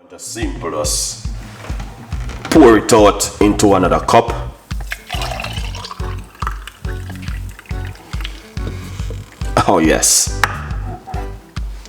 Just simple, just pour it out into another cup. Oh yes,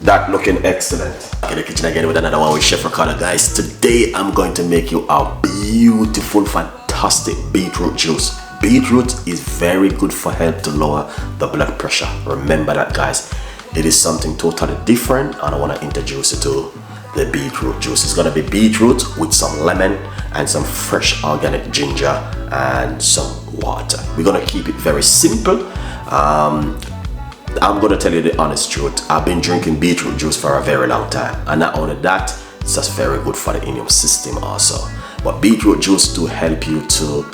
that looking excellent. In the kitchen again with another one with Chef Ricardo, guys. Today I'm going to make you a beautiful, fantastic beetroot juice. Beetroot is very good for health to lower the blood pressure. Remember that, guys. It is something totally different, and I want to introduce you to the beetroot juice. It's going to be beetroot with some lemon and some fresh organic ginger and some water. We're going to keep it very simple. I'm going to tell you the honest truth. I've been drinking beetroot juice for a very long time, and not only that, it's just very good for the immune system also. But beetroot juice to help you to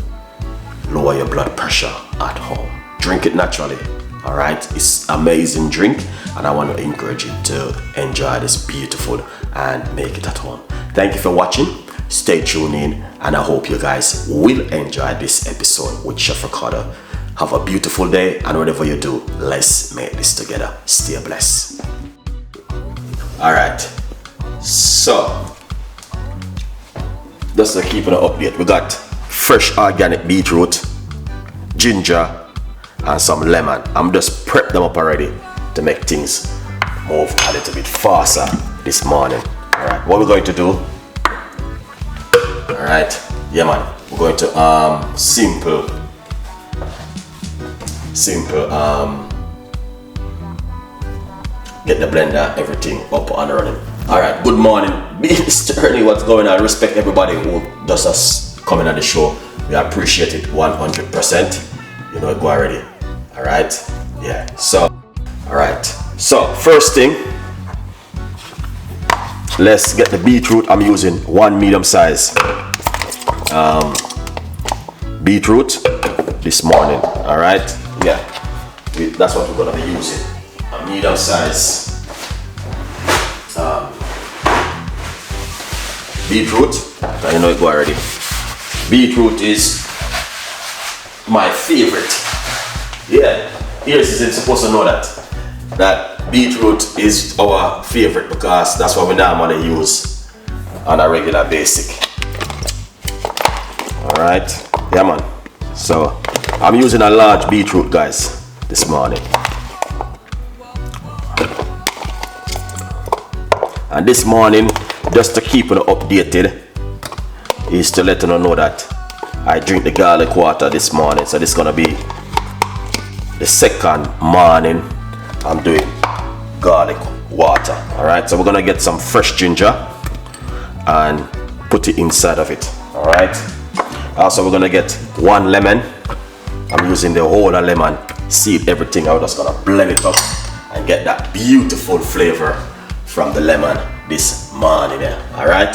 lower your blood pressure at home. Drink it naturally. All right, it's amazing drink, and I want to encourage you to enjoy this beautiful and make it at home. Thank you for watching. Stay tuned in, and I hope you guys will enjoy this episode with Chef Ricardo. Have a beautiful day, and whatever you do, let's make this together. Stay blessed. All right, so just to keep an update, we got fresh organic beetroot, ginger, and some lemon. I'm just prepped them up already to make things move a little bit faster this morning. All right, what we're going to do, all right, yeah man, we're going to simple get the blender, everything up and running. All right, good morning, Mr. Ernie, what's going on? Respect everybody who does us coming on the show. We appreciate it 100%. You know it, go already. All right, yeah. So, all right. So first thing, let's get the beetroot. I'm using one medium size beetroot this morning. All right, yeah. That's what we're gonna be using. A medium size beetroot. You know it, go already. Beetroot is my favorite. Yeah, ears isn't supposed to know that beetroot is our favorite because that's what we normally use on a regular basic. All right, yeah man. So I'm using a large beetroot, guys, this morning. And this morning, just to keep it updated, is to let you know that I drink the garlic water this morning. So this is gonna be the second morning I'm doing garlic water. All right, so we're gonna get some fresh ginger and put it inside of it. All right, also we're gonna get one lemon. I'm using the whole lemon, seed everything. I'm just gonna blend it up and get that beautiful flavor from the lemon this morning. All right,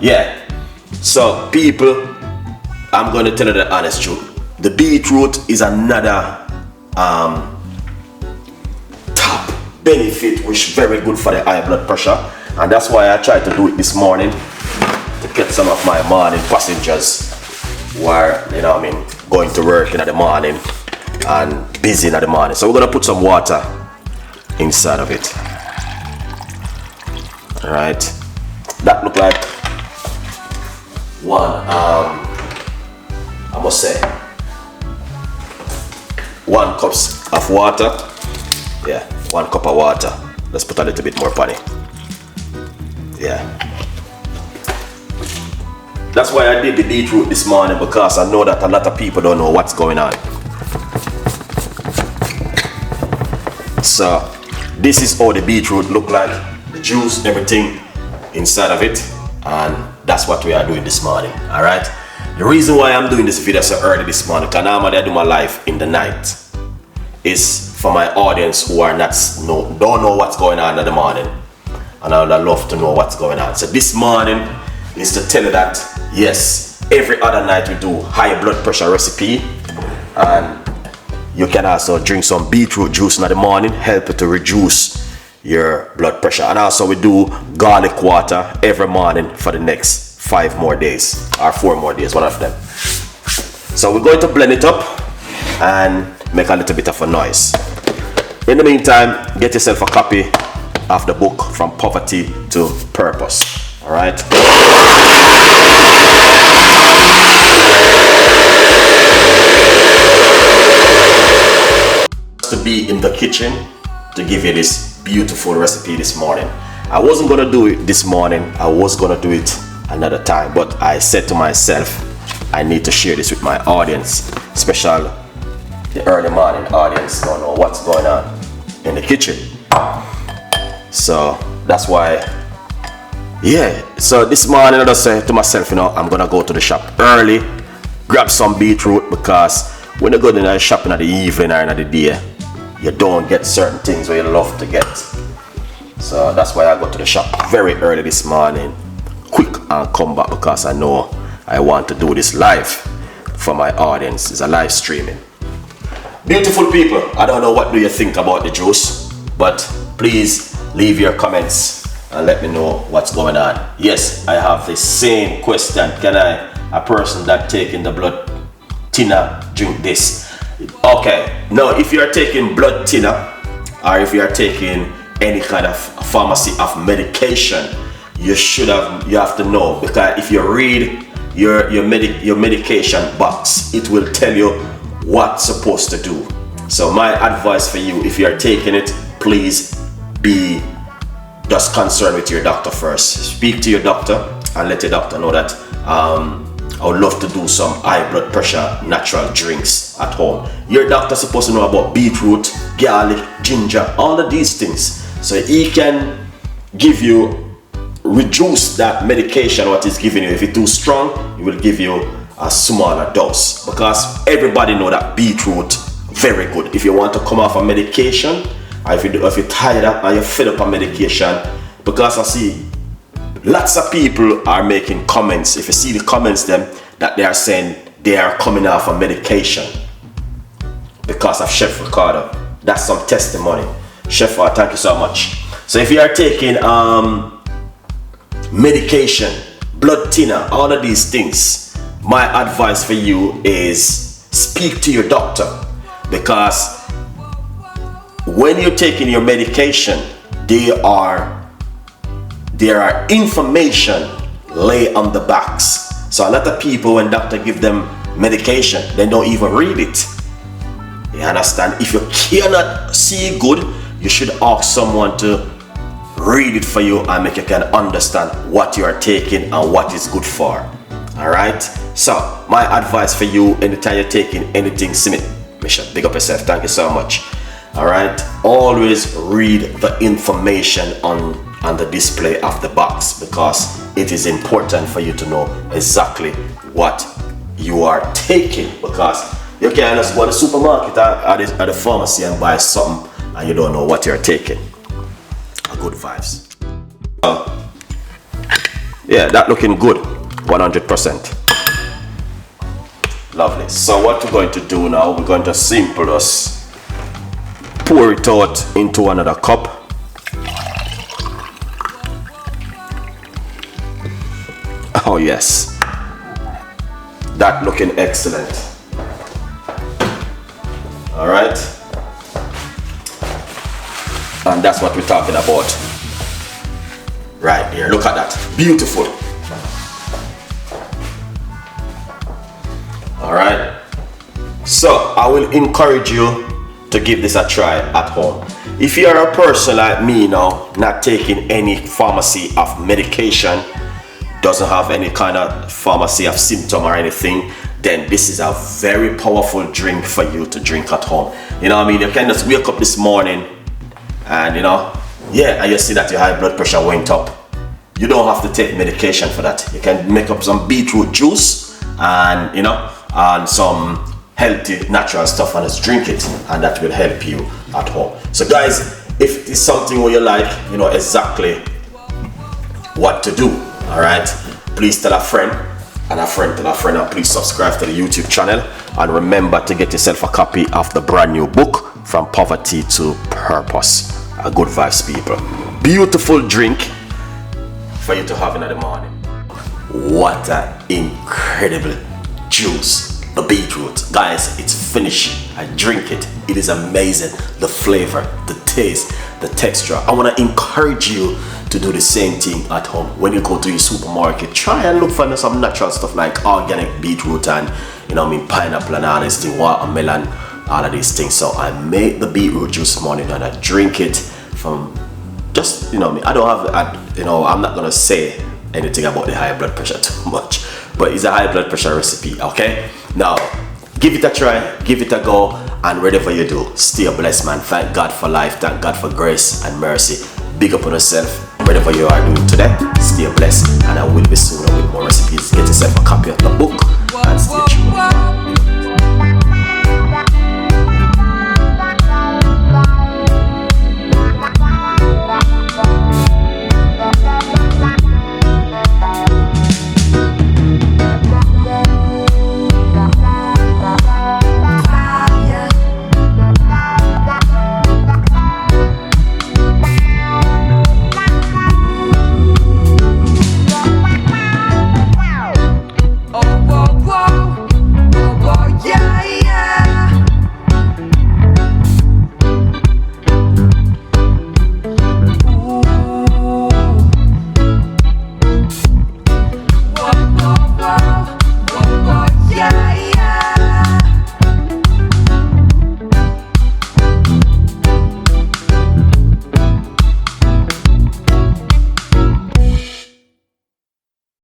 yeah. So people, I'm going to tell you the honest truth. The beetroot is another top benefit which is very good for the high blood pressure, and that's why I tried to do it this morning to get some of my morning passengers who are, you know what I mean, going to work in the morning and busy in the morning. So we're going to put some water inside of it. All right, that look like one I must say 1 cup of water. Yeah, 1 cup of water. Let's put a little bit more honey. Yeah, that's why I did the beetroot this morning, because I know that a lot of people don't know what's going on. So this is how the beetroot look like, the juice, everything inside of it, and that's what we are doing this morning. All right, the reason why I'm doing this video so early this morning, because normally I do my live in the night, is for my audience who are don't know what's going on in the morning, and I would love to know what's going on. So this morning is to tell you that yes, every other night we do high blood pressure recipe, and you can also drink some beetroot juice in the morning, help you to reduce your blood pressure. And also we do garlic water every morning for the next 5 more days or 4 more days, one of them. So we're going to blend it up and make a little bit of a noise. In the meantime, get yourself a copy of the book From Poverty to Purpose. All right. To be in the kitchen to give you this beautiful recipe this morning. I wasn't gonna do it this morning. I was gonna do it another time, but I said to myself, I need to share this with my audience, especially the early morning audience. Don't know what's going on in the kitchen. So that's why, yeah. So this morning I just said to myself, you know, I'm gonna go to the shop early, grab some beetroot, because when you go to the shop in the evening or in the day, you don't get certain things where you love to get. So that's why I go to the shop very early this morning, quick, and come back, because I know I want to do this live for my audience. It's a live streaming. Beautiful people, I don't know what do you think about the juice, but please leave your comments and let me know what's going on. Yes, I have the same question. Can a person that taking the blood thinner drink this? Okay, now if you are taking blood thinner, or if you are taking any kind of pharmacy of medication, you have to know, because if you read your medication box, it will tell you what's supposed to do. So my advice for you, if you are taking it, please be just concerned with your doctor first. Speak to your doctor and let your doctor know that I would love to do some high blood pressure natural drinks at home. Your doctor's supposed to know about beetroot, garlic, ginger, all of these things, so he can give you, reduce that medication what he's giving you. If it's too strong, he will give you a smaller dose, because everybody know that beetroot very good. If you want to come off a medication, or if you're tired up and you're fed up on medication, because I see lots of people are making comments. If you see the comments them, that they are saying they are coming off a medication because of Chef Ricardo. That's some testimony. Chef, thank you so much. So if you are taking medication, blood thinner, all of these things, my advice for you is speak to your doctor, because when you're taking your medication, there are information lay on the box. So a lot of people, when doctor give them medication, they don't even read it. You understand? If you cannot see good, you should ask someone to read it for you and make you can understand what you are taking and what is good for. All right. So my advice for you, anytime you're taking anything, Mission, big up yourself. Thank you so much. All right. Always read the information on the display of the box, because it is important for you to know exactly what you are taking, because you can't just go to the supermarket or the pharmacy and buy something and you don't know what you're taking. Good vibes. Yeah, that looking good, 100%. Lovely. So what we're going to do now, we're going to simply just pour it out into another cup. Oh yes, that looking excellent. All right, and that's what we're talking about right here. Look at that, beautiful. All right, so I will encourage you to give this a try at home. If you are a person like me now, not taking any pharmacy of medication, doesn't have any kind of pharmacy of symptom or anything, then this is a very powerful drink for you to drink at home. You know what I mean? You can just wake up this morning and and you see that your high blood pressure went up. You don't have to take medication for that. You can make up some beetroot juice and and some healthy natural stuff and just drink it, and that will help you at home. So guys, if it's something where you like, you know exactly what to do. All right, please tell a friend, and a friend tell a friend, and please subscribe to the YouTube channel, and remember to get yourself a copy of the brand new book, From Poverty to Purpose. A good vibes, people. Beautiful drink for you to have in the morning. What an incredible juice, the beetroot. Guys, it's finished. I drink it. It is amazing. The flavor, the taste, the texture. I want to encourage you to do the same thing at home. When you go to your supermarket, try and look for some natural stuff like organic beetroot and pineapple and all these things, watermelon, all of these things. So I make the beetroot juice morning and I drink it from just, I don't have, I'm not gonna say anything about the high blood pressure too much, but it's a high blood pressure recipe, okay? Now, give it a try, give it a go, and whatever you do, stay blessed, man. Thank God for life, thank God for grace and mercy. Big up on yourself. Whatever you are doing today, stay blessed, and I